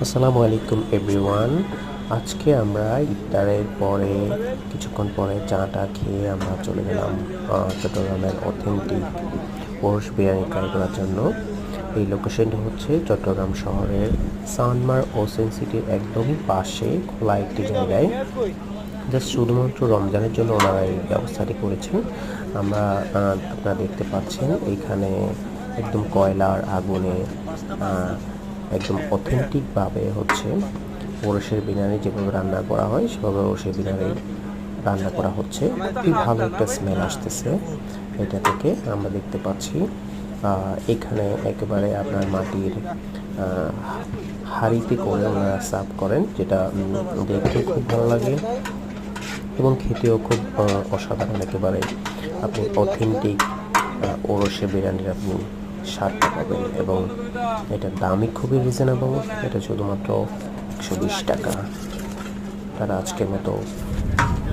আসসালামু আলাইকুম এভরিওয়ান। আজকে আমরা ইফতারের পরে কিছুক্ষণ পরে চাটা খেয়ে আমরা চলে গেলাম চট্টগ্রামের অথেন্টিক ওরস বিরিয়ানি ট্রাই করার জন্য। এই লোকেশনটি হচ্ছে চট্টগ্রাম শহরের সানমার ওসেন সিটির একদমই পাশে খোলা একটি জায়গায়। জাস্ট শুধুমাত্র রমজানের জন্য ওনারা এই ব্যবস্থাটি করেছেন। আমরা আপনারা দেখতে পাচ্ছেন এইখানে একদম কয়লার আগুনে একদম অথেন্টিকভাবে হচ্ছে ওরসের বিরিয়ানি যেভাবে রান্না করা হয় সেভাবে ওরসের বিরিয়ানি রান্না করা হচ্ছে। খুবই ভালো একটা স্মেল আসতেছে এটা থেকে আমরা দেখতে পাচ্ছি। এখানে একেবারে আপনার মাটির হাঁড়িতে করে ওনারা সার্ভ করেন, যেটা দেখতে খুব ভালো লাগে এবং খেতেও খুব অসাধারণ। একেবারে আপনি অথেন্টিক ওরসে বিরিয়ানির আপনি স্বাদটা পাবেন এবং এটার দামই খুবই রিজনেবল। এটা শুধুমাত্র 120 টাকা। তারা আজকের মতো